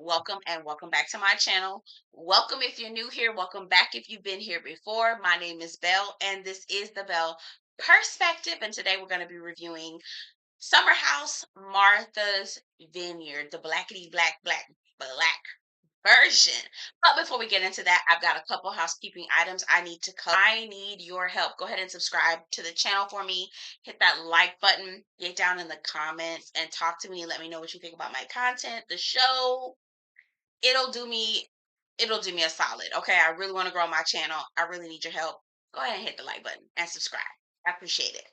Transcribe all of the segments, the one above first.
welcome and welcome back to my channel. Welcome if you're new here, welcome back if you've been here before. My name is Belle and this is the Belle Perspective, and today we're going to be reviewing Summer House Martha's Vineyard, the black version. But before we get into that, I've got a couple housekeeping items I need to cover. I need your help. Go ahead and subscribe to the channel for me. Hit that like button. Get down in the comments and talk to me. Let me know what you think about my content, the show. It'll do me it'll do me a solid. Okay, I really want to grow my channel. I really need your help. Go ahead and hit the like button and subscribe. I appreciate it.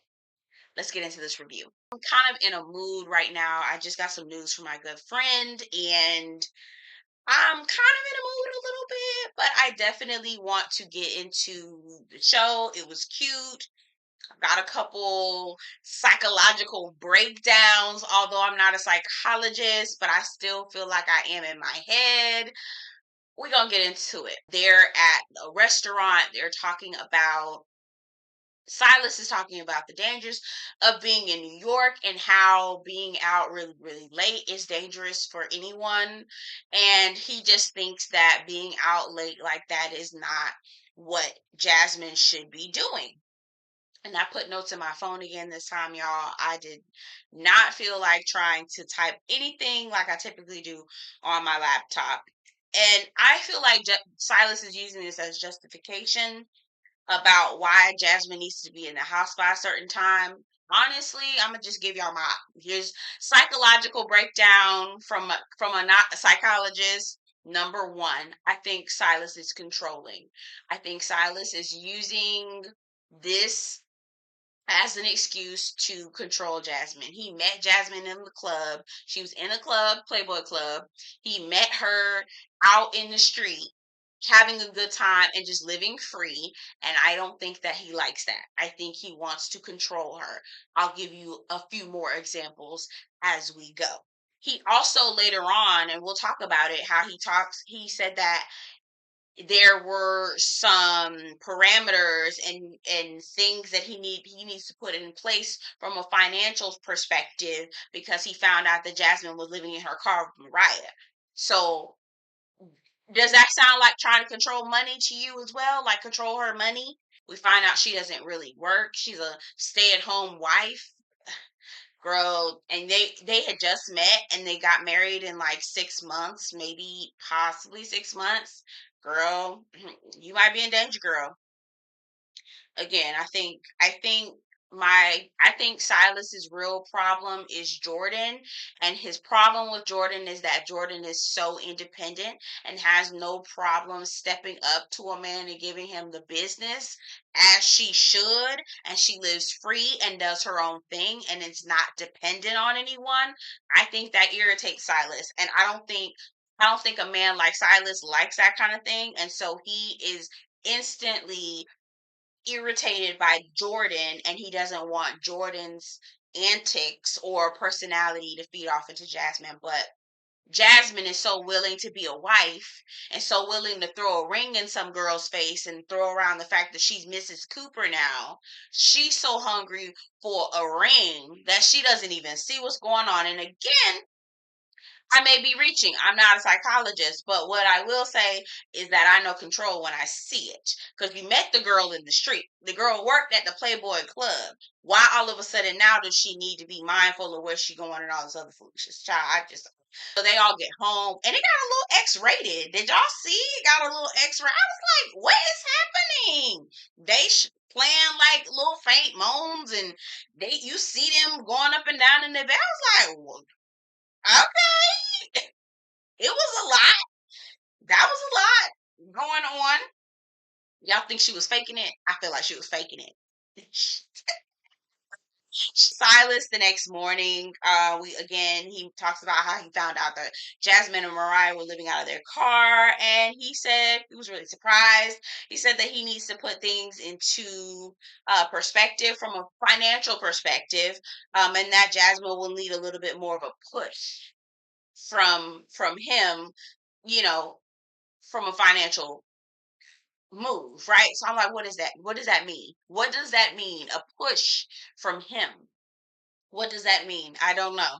Let's get into this review. I'm kind of in a mood right now. I just got some news from my good friend, and I'm kind of in a mood a little bit, but I definitely want to get into the show. It was cute. Got a couple psychological breakdowns, although I'm not a psychologist, but I still feel like I am in my head. We're going to get into it. They're at a restaurant. They're talking about Silas is talking about the dangers of being in New York and how being out really, really late is dangerous for anyone. And he just thinks that being out late like that is not what Jasmine should be doing. And I put notes in my phone again this time, y'all. I did not feel like trying to type anything like I typically do on my laptop. And I feel like Silas is using this as justification about why Jasmine needs to be in the house by a certain time. Honestly, I'm gonna just give y'all my here's psychological breakdown from a not a psychologist. Number one, I think Silas is controlling. I think Silas is using this as an excuse to control Jasmine. He met Jasmine in the club. She was in a club, Playboy Club. He met her out in the street, having a good time and just living free. And I don't think that he likes that. I think he wants to control her. I'll give you a few more examples as we go. He also later on, and we'll talk about it, how he said that there were some parameters and things that he needs to put in place from a financial perspective, because he found out that Jasmine was living in her car with Mariah. So does that sound like trying to control money to you as well? Like control her money? We find out she doesn't really work. She's a stay-at-home wife. Girl, and they had just met and they got married in like 6 months, maybe possibly 6 months. Girl, you might be in danger, girl. Again, I think Silas's real problem is Jordan, and his problem with Jordan is that Jordan is so independent and has no problem stepping up to a man and giving him the business as she should, and she lives free and does her own thing and is not dependent on anyone. I think that irritates Silas, and I don't think a man like Silas likes that kind of thing, and so he is instantly irritated by Jordan, and he doesn't want Jordan's antics or personality to feed off into Jasmine. But Jasmine is so willing to be a wife and so willing to throw a ring in some girl's face and throw around the fact that she's Mrs. Cooper now. She's so hungry for a ring that she doesn't even see what's going on. And again, I may be reaching. I'm not a psychologist, but what I will say is that I know control when I see it. Because you met the girl in the street. The girl worked at the Playboy Club. Why all of a sudden now does she need to be mindful of where she's going and all this other foolishness? Child, I just so they all get home and it got a little X-rated. Did y'all see? It got a little X-rated. I was like, what is happening? They playing like little faint moans, and you see them going up and down in the bed. I was like, well, okay. It was a lot. That was a lot going on. Y'all think she was faking it? I feel like she was faking it. Silas the next morning, he talks about how he found out that Jasmine and Mariah were living out of their car, and he said he was really surprised. He said that he needs to put things into perspective from a financial perspective, and that Jasmine will need a little bit more of a push from him, you know, from a financial move, right? So I'm like, what is that? What does that mean? What does that mean? A push from him. What does that mean? I don't know.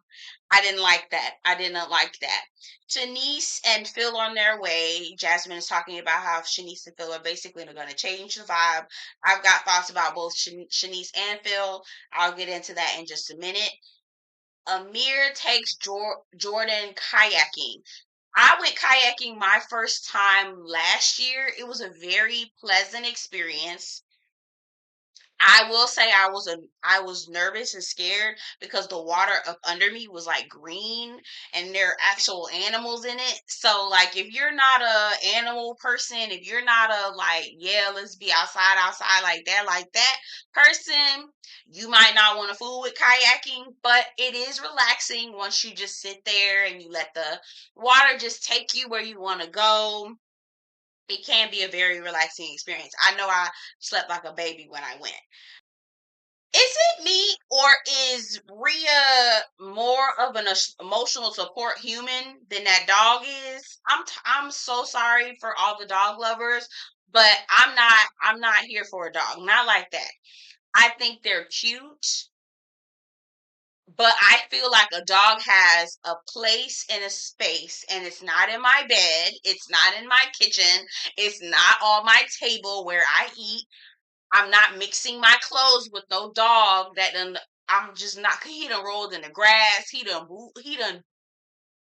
I didn't like that. I didn't like that. Shanice and Phil on their way. Jasmine is talking about how Shanice and Phil are basically going to change the vibe. I've got thoughts about both Shanice and Phil. I'll get into that in just a minute. Amir takes Jordan kayaking. I went kayaking my first time last year. It was a very pleasant experience. I will say I was nervous and scared because the water up under me was like green and there are actual animals in it. So like if you're not a animal person, if you're not a like, yeah, let's be outside like that person, you might not want to fool with kayaking, but it is relaxing once you just sit there and you let the water just take you where you want to go. It can be a very relaxing experience. I know I slept like a baby when I went. Is it me or is Rhea more of an emotional support human than that dog is? I'm so sorry for all the dog lovers, but I'm not here for a dog. Not like that. I think they're cute, but I feel like a dog has a place and a space, and it's not in my bed, it's not in my kitchen, it's not on my table where I eat. I'm not mixing my clothes with no dog that done. I'm just not. He done rolled in the grass. He done.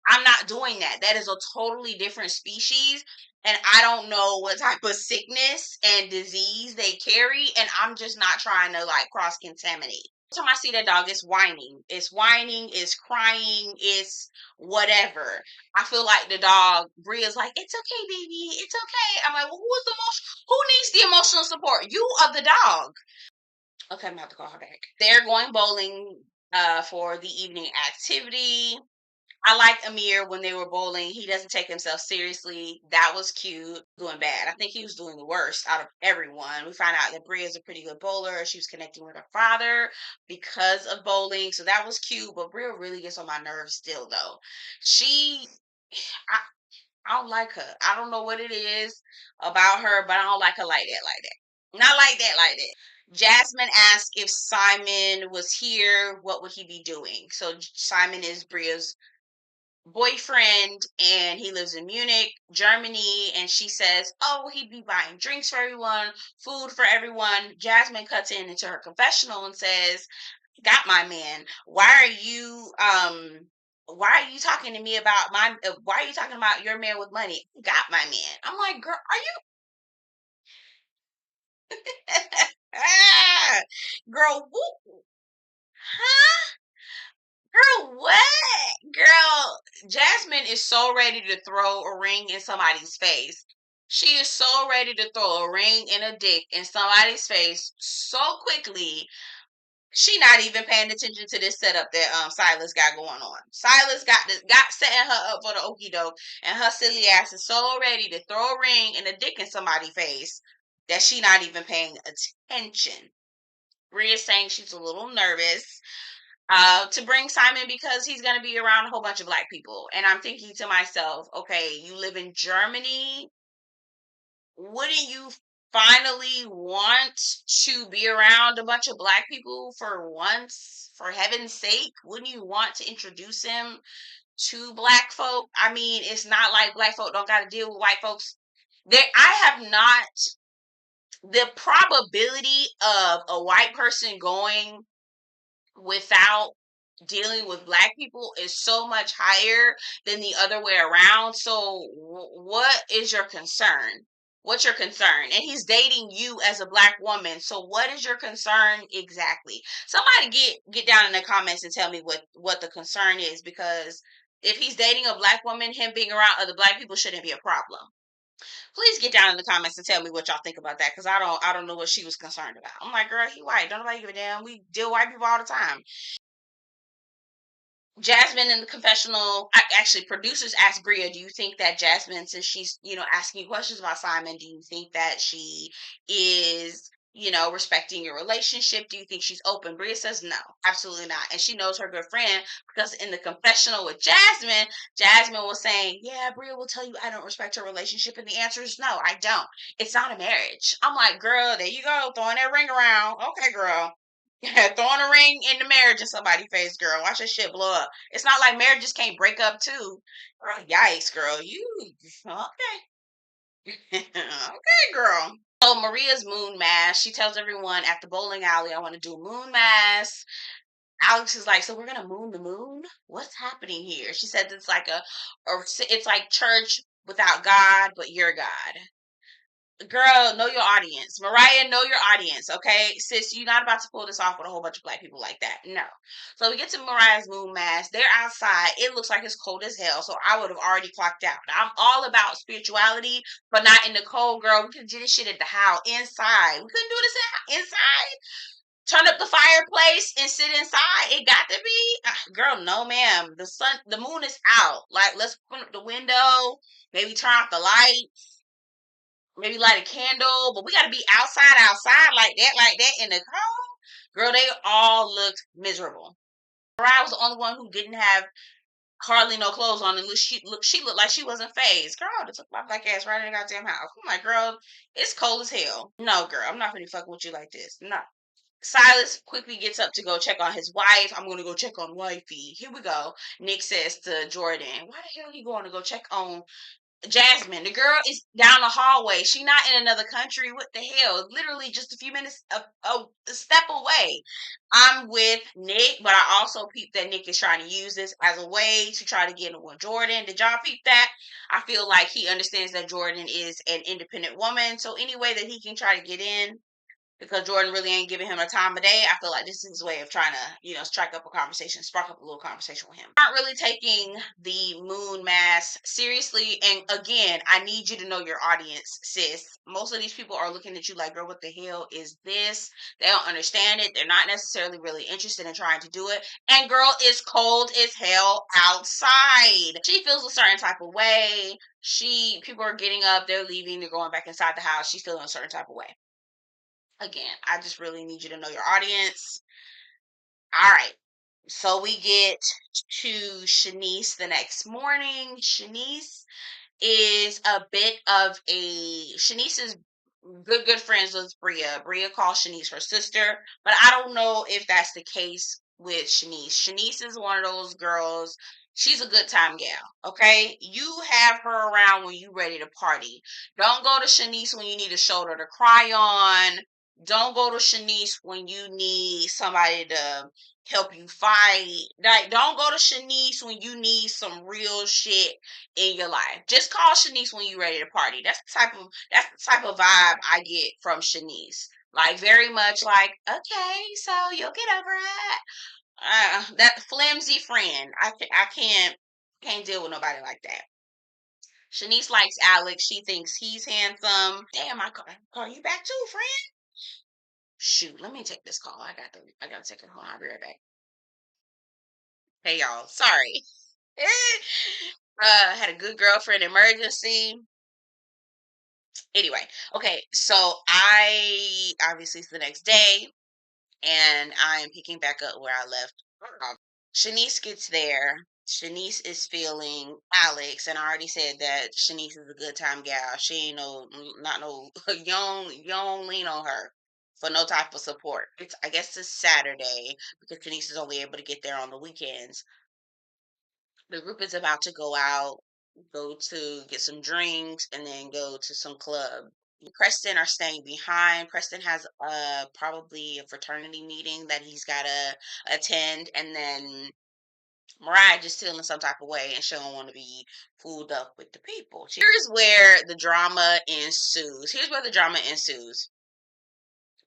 I'm not doing that. That is a totally different species, and I don't know what type of sickness and disease they carry, and I'm just not trying to like cross contaminate. Every time I see that dog, it's whining. It's whining. It's crying. It's whatever. I feel like the dog. Bria's like, it's okay, baby. It's okay. I'm like, well, who needs the emotional support? You or the dog? Okay, I'm gonna have to call her back. They're going bowling for the evening activity. I like Amir when they were bowling. He doesn't take himself seriously. That was cute. Doing bad. I think he was doing the worst out of everyone. We found out that Bria is a pretty good bowler. She was connecting with her father because of bowling. So that was cute. But Bria really gets on my nerves still though. She I, I don't like her. I don't know what it is about her, but I don't like her like that, like that. Not like that, like that. Jasmine asked if Simon was here, what would he be doing? So Simon is Bria's boyfriend and he lives in Munich, Germany. And she says, oh, he'd be buying drinks for everyone, food for everyone. Jasmine cuts into her confessional and says, got my man. Why are you talking to me about why are you talking about your man with money? Got my man. I'm like, girl, are you girl, huh? Girl, what? Girl, Jasmine is so ready to throw a ring in somebody's face. She is so ready to throw a ring and a dick in somebody's face so quickly. She not even paying attention to this setup that Silas got going on. Silas got setting her up for the okie doke, and her silly ass is so ready to throw a ring and a dick in somebody's face that she not even paying attention. Rhea saying she's a little nervous to bring Simon because he's going to be around a whole bunch of black people. And I'm thinking to myself, okay, you live in Germany. Wouldn't you finally want to be around a bunch of black people for once, for heaven's sake? Wouldn't you want to introduce him to black folk? I mean, it's not like black folk don't got to deal with white folks. I have not, the probability of a white person going without dealing with black people is so much higher than the other way around. So what is your concern? What's your concern? And he's dating you as a black woman. So what is your concern exactly? Somebody get down in the comments and tell me what the concern is, because if he's dating a black woman, him being around other black people shouldn't be a problem. Please get down in the comments and tell me what y'all think about that, because I don't know what she was concerned about. I'm like, girl, he white. Don't nobody give a damn. We deal with white people all the time. Jasmine in the confessional, actually, producers asked Bria, do you think that Jasmine, since she's, asking you questions about Simon, do you think that she is, respecting your relationship? Do you think she's open? Bria says no, absolutely not. And she knows her good friend, because in the confessional with Jasmine was saying, yeah, Bria will tell you I don't respect her relationship. And the answer is no, I don't. It's not a marriage. I'm like, girl, there you go, throwing that ring around. Okay, girl. Throwing a ring in the marriage in somebody's face, girl. Watch that shit blow up. It's not like marriages can't break up too. Girl, yikes, girl. You okay? Okay, girl. So Maria's moon mass. She tells everyone at the bowling alley, "I want to do moon mass." Alex is like, "So we're gonna moon the moon? What's happening here?" She says it's like it's like church without God, but you're God. Girl, know your audience. Mariah, know your audience, okay? Sis, you're not about to pull this off with a whole bunch of black people like that. No. So we get to Mariah's moon mass. They're outside. It looks like it's cold as hell. So I would have already clocked out. I'm all about spirituality, but not in the cold, girl. We could do this shit at the house, inside. We couldn't do this inside. Turn up the fireplace and sit inside. It got to be. Girl, no, ma'am. The moon is out. Like, let's open up the window. Maybe turn off the light. Maybe light a candle, but we got to be outside like that in the cold. Girl, they all looked miserable. Mariah was the only one who didn't have hardly no clothes on, and she looked like she wasn't phased. Girl, they took my black ass right in the goddamn house. I'm like, girl, it's cold as hell. No, girl, I'm not gonna fuck with you like this. No. Silas quickly gets up to go check on his wife. "I'm gonna go check on wifey." Here we go. Nick says to Jordan, "Why the hell are you going to go check on Jasmine? The girl is down the hallway. She not in another country. What the hell? Literally just a few minutes, a step away." I'm with Nick, but I also peep that Nick is trying to use this as a way to try to get in with Jordan. Did y'all peep that? I feel like he understands that Jordan is an independent woman. So any way that he can try to get in, because Jordan really ain't giving him a time of day, I feel like this is his way of trying to, strike up a conversation, spark up a little conversation with him. Not really taking the moon mass seriously. And again, I need you to know your audience, sis. Most of these people are looking at you like, "Girl, what the hell is this?" They don't understand it. They're not necessarily really interested in trying to do it. And girl, it's cold as hell outside. She feels a certain type of way. People are getting up, they're leaving, they're going back inside the house. She's feeling a certain type of way. Again, I just really need you to know your audience. All right. So we get to Shanice the next morning. Shanice is a bit of Shanice is good friends with Bria. Bria calls Shanice her sister, but I don't know if that's the case with Shanice. Shanice is one of those girls. She's a good time gal. Okay, you have her around when you ready to party. Don't go to Shanice when you need a shoulder to cry on. Don't go to Shanice when you need somebody to help you fight. Like, don't go to Shanice when you need some real shit in your life. Just call Shanice when you're ready to party. That's the type of vibe I get from Shanice. Like, very much like, "Okay, so you'll get over it." That flimsy friend. I can't deal with nobody like that. Shanice likes Alex. She thinks he's handsome. Damn, call you back too, friend. Shoot, let me take this call. I gotta take a call. I'll be right back. Hey y'all, sorry. Had a good girlfriend emergency. Anyway, okay, so I obviously it's the next day, and I am picking back up where I left off. Shanice gets there. Shanice is feeling Alex, and I already said that Shanice is a good time gal. She ain't not no you don't lean on her for no type of support. I guess it's Saturday because Shanice is only able to get there on the weekends. The group is about to go out, go to get some drinks, and then go to some club. Preston are staying behind. Preston has probably a fraternity meeting that he's gotta attend, and then Mariah just feeling some type of way, and she don't want to be fooled up with the people. Here's where the drama ensues.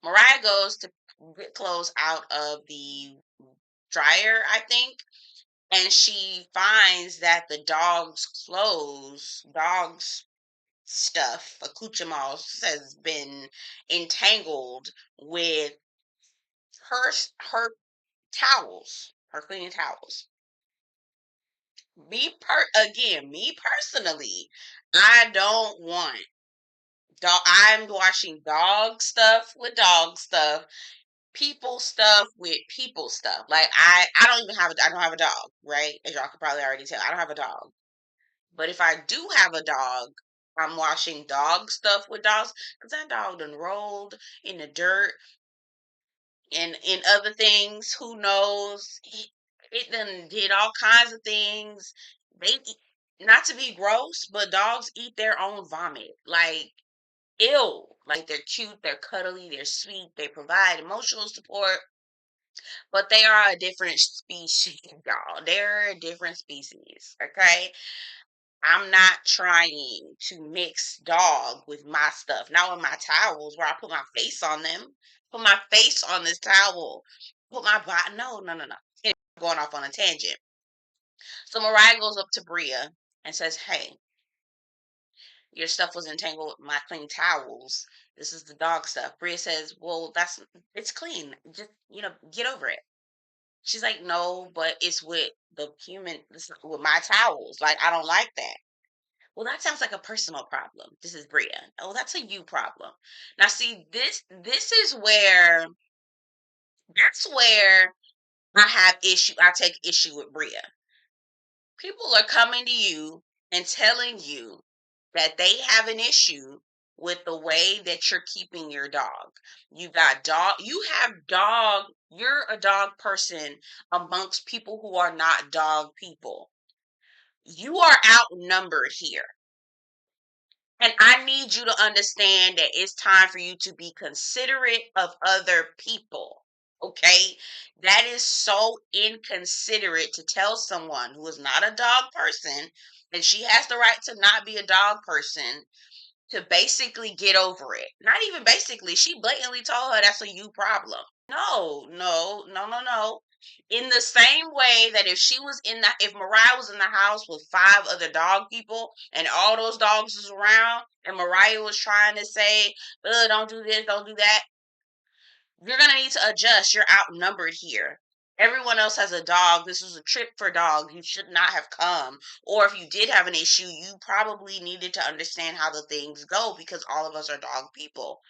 Mariah goes to get clothes out of the dryer, I think, and she finds that the dog's stuff, accoutrements, has been entangled with her towels, her cleaning towels. Me personally, I don't want dog. I'm washing dog stuff with dog stuff, people stuff with people stuff. Like I don't have a dog, right? As y'all could probably already tell, I don't have a dog. But if I do have a dog, I'm washing dog stuff with dogs because that dog done rolled in the dirt And in other things, who knows? It done did all kinds of things. Not to be gross, but dogs eat their own vomit. Like, ew. Like, they're cute, they're cuddly, they're sweet, they provide emotional support, but they are a different species, y'all. They're a different species, okay? I'm not trying to mix dog with my stuff. Not with my towels where I put my face on them. Put my face on this towel. Put my body. No, no, no, no. Anyway, I'm going off on a tangent. So Mariah goes up to Bria and says, "Hey, your stuff was entangled with my clean towels. This is the dog stuff." Bria says, "Well, it's clean. Just, get over it." She's like, "No, but it's with this is with my towels. Like, I don't like that." Well, that sounds like a personal problem. This is Bria. Oh, that's a you problem. Now, see, that's where I take issue with Bria. People are coming to you and telling you that they have an issue with the way that you're keeping your dog. You're a dog person amongst people who are not dog people. You are outnumbered here. And I need you to understand that it's time for you to be considerate of other people. Okay? That is so inconsiderate to tell someone who is not a dog person, and she has the right to not be a dog person, to basically get over it. Not even basically, she blatantly told her that's a you problem. No, no, no, no, no. In the same way that if Mariah was in the house with five other dog people and all those dogs was around and Mariah was trying to say, don't do this, don't do that, you're gonna need to adjust. You're outnumbered here. Everyone else has a dog. This was a trip for dogs. You should not have come. Or if you did have an issue, you probably needed to understand how the things go because all of us are dog people.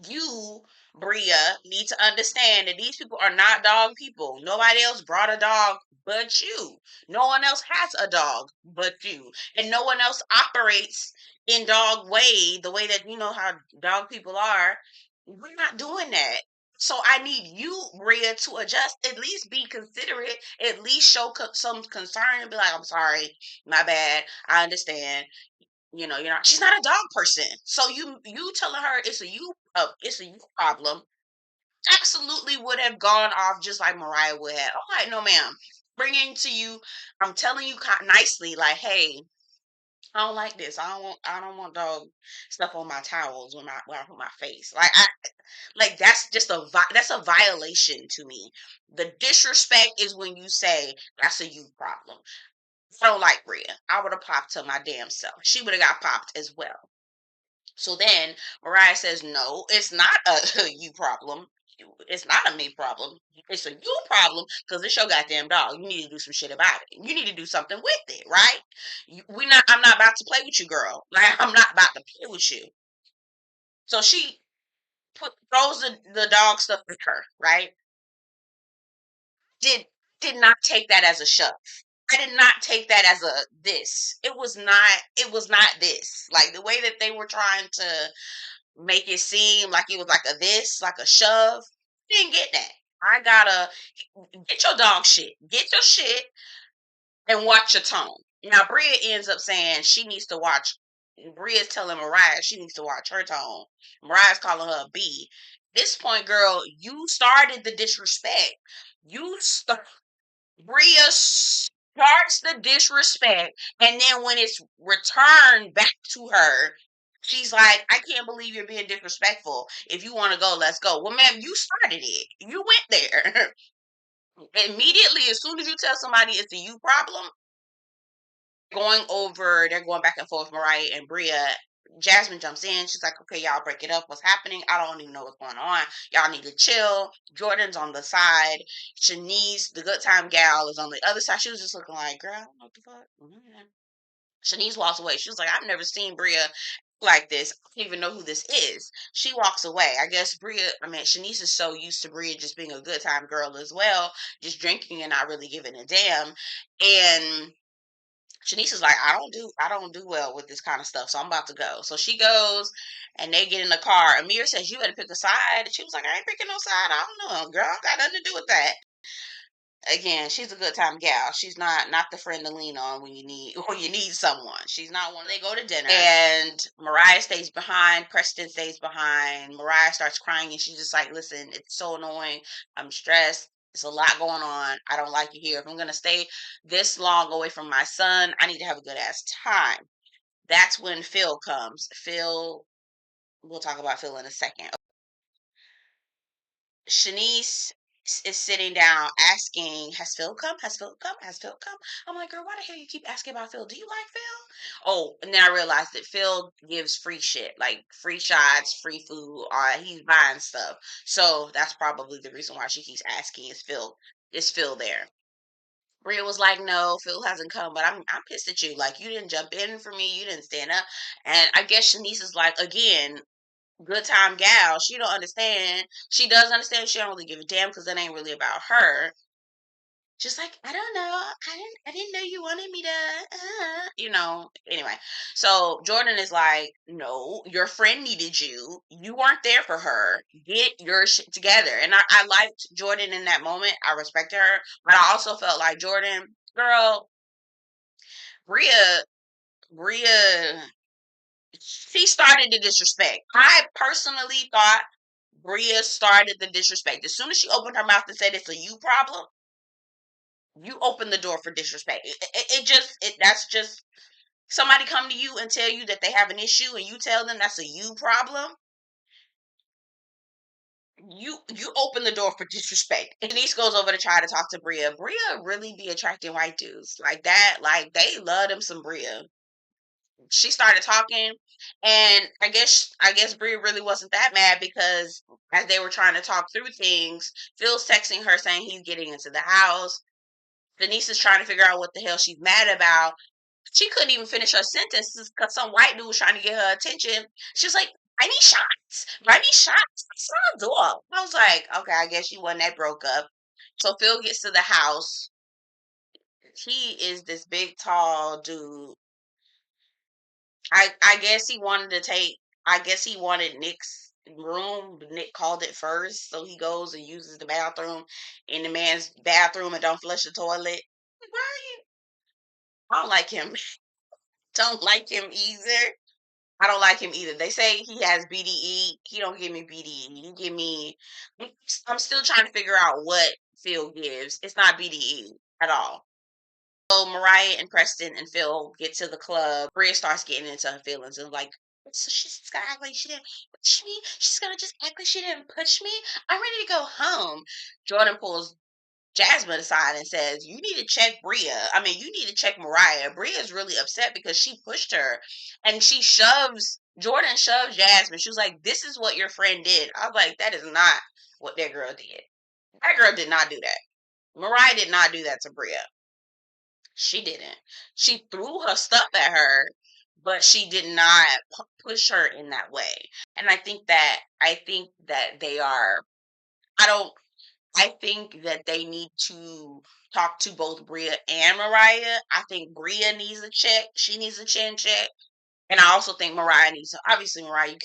You, Bria, need to understand that these people are not dog people. Nobody else brought a dog but you. No one else has a dog but you. And no one else operates in dog way, the way that you know how dog people are. We're not doing that. So I need you, Bria, to adjust. At least be considerate. At least show some concern and be like, "I'm sorry, my bad. I understand. You're not. She's not a dog person. So you telling her it's a you problem. Absolutely would have gone off just like Mariah would have. I'm like, no, ma'am. Bringing to you, I'm telling you nicely, like, hey, I don't like this. I don't want dog stuff on my towels when I put my face. Like that's a violation to me. The disrespect is when you say that's a you problem. I don't like Bria. I would have popped to my damn self. She would have got popped as well. So then Mariah says, "No, it's not a you problem. It's not a me problem. It's a you problem because it's your goddamn dog. You need to do some shit about it. You need to do something with it, right? I'm not about to play with you, girl. Like, I'm not about to play with you." So she throws the dog stuff at her, right? Did not take that as a shove. I did not take that as a this. It was not this. Like, the way that they were trying to make it seem like it was like a this, like a shove. Didn't get that. I gotta get your dog shit. Get your shit and watch your tone. Now Bria ends up saying she needs to watch. Bria's telling Mariah she needs to watch her tone. Mariah's calling her a B. This point, girl, you started the disrespect. You start. Bria starts the disrespect, and then when it's returned back to her, she's like, "I can't believe you're being disrespectful. If you want to go, let's go." Well, ma'am, you started it. You went there. Immediately, as soon as you tell somebody it's a you problem, they're going back and forth, Mariah and Bria. Jasmine jumps in. She's like, "Okay, y'all break it up. What's happening? I don't even know what's going on. Y'all need to chill." Jordan's on the side. Shanice, the good time gal, is on the other side. She was just looking like, "Girl, I don't know what the fuck." Shanice walks away. She was like, "I've never seen Bria like this. I don't even know who this is." She walks away. I guess Shanice is so used to Bria just being a good time girl as well, just drinking and not really giving a damn. And Shanice is like, I don't do well with this kind of stuff, so I'm about to go. So she goes, and they get in the car. Amir says, "You better pick a side." And she was like, "I ain't picking no side. I don't know, girl. I got nothing to do with that." Again, she's a good time gal. She's not the friend to lean on when you need when you need someone. She's not one. They go to dinner, and Mariah stays behind. Preston stays behind. Mariah starts crying, and she's just like, "Listen, it's so annoying. I'm stressed. There's a lot going on. I don't like it here. If I'm gonna stay this long away from my son, I need to have a good ass time." That's when Phil comes. Phil, we'll talk about Phil in a second. Shanice is sitting down asking, "Has Phil come? Has Phil come? Has Phil come?" I'm like, "Girl, why the hell you keep asking about Phil? Do you like Phil?" Oh, and then I realized that Phil gives free shit, like free shots, free food, he's buying stuff. So that's probably the reason why she keeps asking, is Phil there? Bria was like, "No, Phil hasn't come, but I'm pissed at you. Like, you didn't jump in for me, you didn't stand up." And I guess Shanice is like, again, good time gal. She don't understand. She does understand. She don't really give a damn because that ain't really about her. Just like, I don't know. I didn't know you wanted me to. Anyway, so Jordan is like, "No, your friend needed you. You weren't there for her. Get your shit together." And I liked Jordan in that moment. I respected her, but I also felt like, Jordan, girl, Bria, Bria, she started the disrespect. I personally thought Bria started the disrespect. As soon as she opened her mouth and said it's a you problem, you open the door for disrespect. That's just somebody come to you and tell you that they have an issue, and you tell them that's a you problem. You open the door for disrespect. And Denise goes over to try to talk to Bria. Bria really be attracting white dudes like that. Like, they love them some Bria. She started talking, and I guess Bria really wasn't that mad, because as they were trying to talk through things, Phil's texting her saying he's getting into the house. Denise is trying to figure out what the hell she's mad about. She couldn't even finish her sentences because some white dude was trying to get her attention. She was like, "I need shots. I need shots. That's not a door." I was like, okay, I guess you wasn't that broke up. So Phil gets to the house. He is this big, tall dude. I guess he wanted to take. I guess he wanted Nick's room. But Nick called it first, so he goes and uses the bathroom in the man's bathroom and don't flush the toilet. Why are you? I don't like him. Don't like him either. I don't like him either. They say he has BDE. He don't give me BDE. He give me. I'm still trying to figure out what Phil gives. It's not BDE at all. So Mariah and Preston and Phil get to the club. Bria starts getting into her feelings and like, "So she's just gonna act like she didn't push me. She's gonna just act like she didn't push me. I'm ready to go home." Jordan pulls Jasmine aside and says, "You need to check Bria. I mean, you need to check Mariah. Bria is really upset because she pushed her, and Jordan shoves Jasmine. She was like, 'This is what your friend did.'" I was like, "That is not what that girl did. That girl did not do that. Mariah did not do that to Bria. She didn't. She threw her stuff at her, but she did not push her in that way." And I think that they are. I don't. I think that they need to talk to both Bria and Mariah. I think Bria needs a check. She needs a chin check. And I also think Mariah needs to, obviously, Mariah, you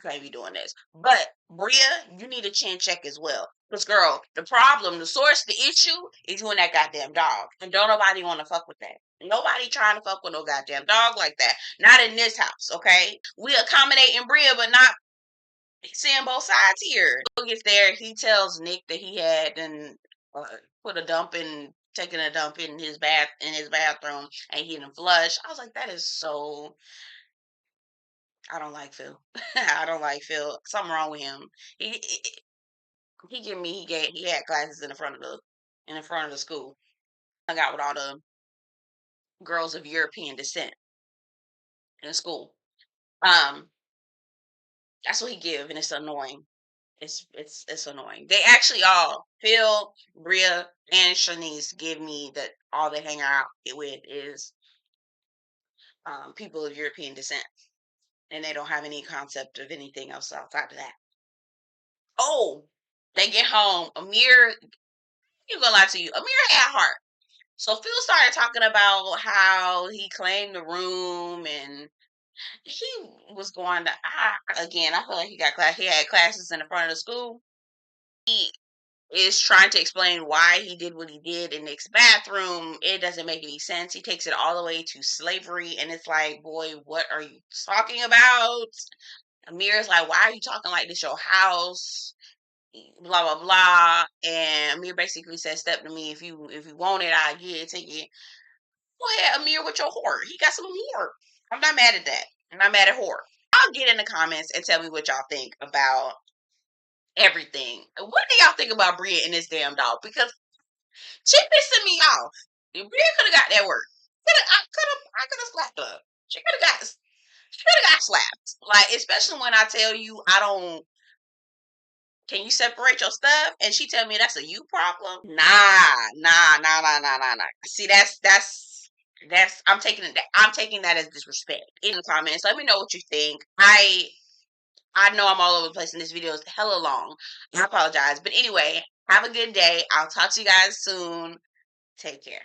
can't be doing this. But Bria, you need a chin check as well. Because, girl, the problem, the source, the issue is you and that goddamn dog. And don't nobody want to fuck with that. Nobody trying to fuck with no goddamn dog like that. Not in this house, okay? We accommodating Bria, but not seeing both sides here. Phil gets there. He tells Nick that he had and put a dump in, taking a dump in his bathroom, and he didn't flush. I was like, that is so. I don't like Phil. I don't like Phil. Something wrong with him. He give me he had classes in the front of the school. Hung out with all the girls of European descent in school. Um, that's what he give, and it's annoying. It's annoying. They actually all Phil, Bria, and Shanice give me that all they hang out with is people of European descent, and they don't have any concept of anything else outside of that. Oh, they get home. Amir, you gonna lie to you? Amir had heart. So Phil started talking about how he claimed the room and he was going to again. I feel like he got class. He had classes in the front of the school. He is trying to explain why he did what he did in Nick's bathroom. It doesn't make any sense. He takes it all the way to slavery, and it's like, boy, what are you talking about? Amir's like, why are you talking like this? Your house, blah blah blah. And Amir basically said, "Step to me if you want it, I get it, take it." Go ahead, Amir, with your whore. He got some whore. I'm not mad at that. I'm not mad at whore. I'll get in the comments and tell me what y'all think about everything. What do y'all think about Bria and this damn dog? Because she pissing me off. If Bria could have got that work. I could have slapped her. She could have got slapped. Like, especially when I tell you I don't. Can you separate your stuff? And she tell me that's a you problem. Nah. See, that's I'm taking that as disrespect. In the comments, let me know what you think. I know I'm all over the place and this video is hella long. I apologize. But anyway, have a good day. I'll talk to you guys soon. Take care.